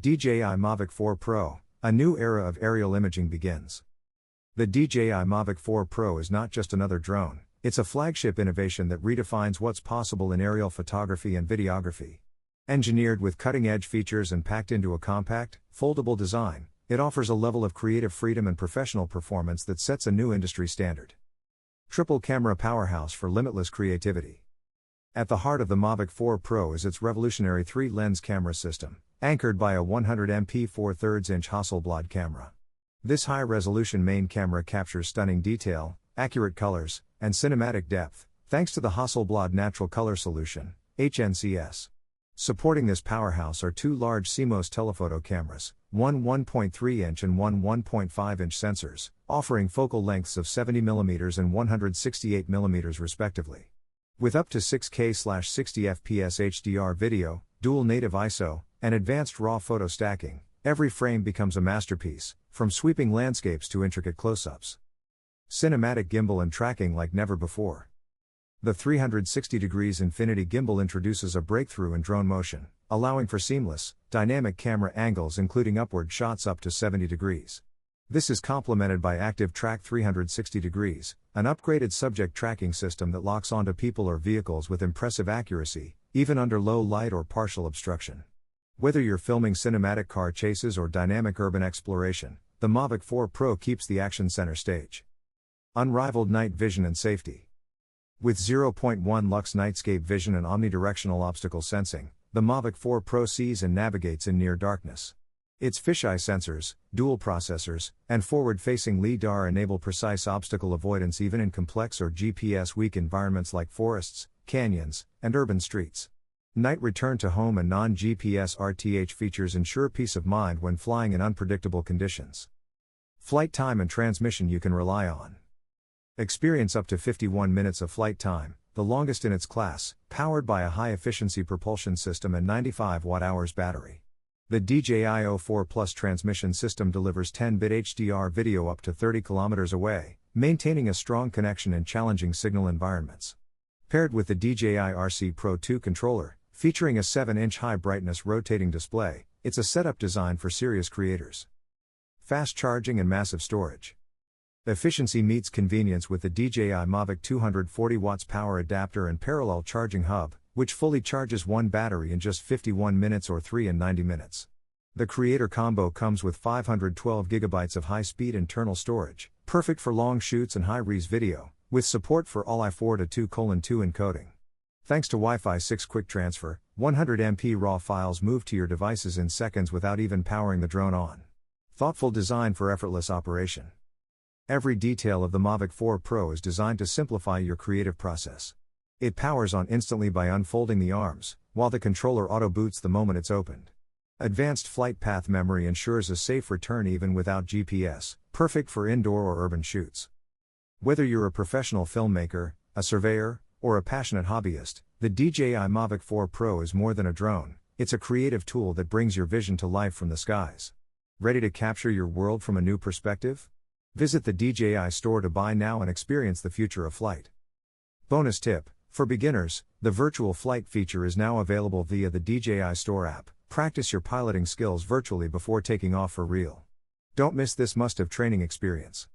DJI Mavic 4 Pro, a new era of aerial imaging begins. The DJI Mavic 4 Pro is not just another drone, it's a flagship innovation that redefines what's possible in aerial photography and videography. Engineered with cutting-edge features and packed into a compact, foldable design, it offers a level of creative freedom and professional performance that sets a new industry standard. Triple camera powerhouse for limitless creativity. At the heart of the Mavic 4 Pro is its revolutionary 3-lens camera system, anchored by a 100MP 4/3-inch Hasselblad camera. This high-resolution main camera captures stunning detail, accurate colors, and cinematic depth, thanks to the Hasselblad Natural Color Solution, HNCS. Supporting this powerhouse are two large CMOS telephoto cameras, one 1.3-inch and one 1.5-inch sensors, offering focal lengths of 70mm and 168mm respectively. With up to 6K/60 FPS HDR video, dual native ISO, and advanced RAW photo stacking, every frame becomes a masterpiece, from sweeping landscapes to intricate close-ups. Cinematic gimbal and tracking like never before. The 360° infinity gimbal introduces a breakthrough in drone motion, allowing for seamless, dynamic camera angles including upward shots up to 70 degrees. This is complemented by Active Track 360°, an upgraded subject tracking system that locks onto people or vehicles with impressive accuracy, even under low light or partial obstruction. Whether you're filming cinematic car chases or dynamic urban exploration, the Mavic 4 Pro keeps the action center stage. Unrivaled night vision and safety. With 0.1 lux nightscape vision and omnidirectional obstacle sensing, the Mavic 4 Pro sees and navigates in near darkness. Its fisheye sensors, dual processors, and forward-facing LiDAR enable precise obstacle avoidance even in complex or GPS-weak environments like forests, canyons, and urban streets. Night return to home and non-GPS RTH features ensure peace of mind when flying in unpredictable conditions. Flight time and transmission you can rely on. Experience up to 51 minutes of flight time, the longest in its class, powered by a high-efficiency propulsion system and 95 watt-hours battery. The DJI 04 Plus transmission system delivers 10-bit HDR video up to 30 km away, maintaining a strong connection in challenging signal environments. Paired with the DJI RC Pro 2 controller, featuring a 7-inch high-brightness rotating display, it's a setup designed for serious creators. Fast charging and massive storage. Efficiency meets convenience with the DJI Mavic 240 watts power adapter and parallel charging hub, which fully charges one battery in just 51 minutes or 3 in 90 minutes. The Creator Combo comes with 512 GB of high-speed internal storage, perfect for long shoots and high-res video, with support for all I4 to 2:2 encoding. Thanks to Wi-Fi 6 quick transfer, 100MP RAW files move to your devices in seconds without even powering the drone on. Thoughtful design for effortless operation. Every detail of the Mavic 4 Pro is designed to simplify your creative process. It powers on instantly by unfolding the arms, while the controller auto-boots the moment it's opened. Advanced flight path memory ensures a safe return even without GPS, perfect for indoor or urban shoots. Whether you're a professional filmmaker, a surveyor, or a passionate hobbyist, the DJI Mavic 4 Pro is more than a drone, it's a creative tool that brings your vision to life from the skies. Ready to capture your world from a new perspective? Visit the DJI store to buy now and experience the future of flight. Bonus tip: for beginners, the virtual flight feature is now available via the DJI Store app. Practice your piloting skills virtually before taking off for real. Don't miss this must-have training experience.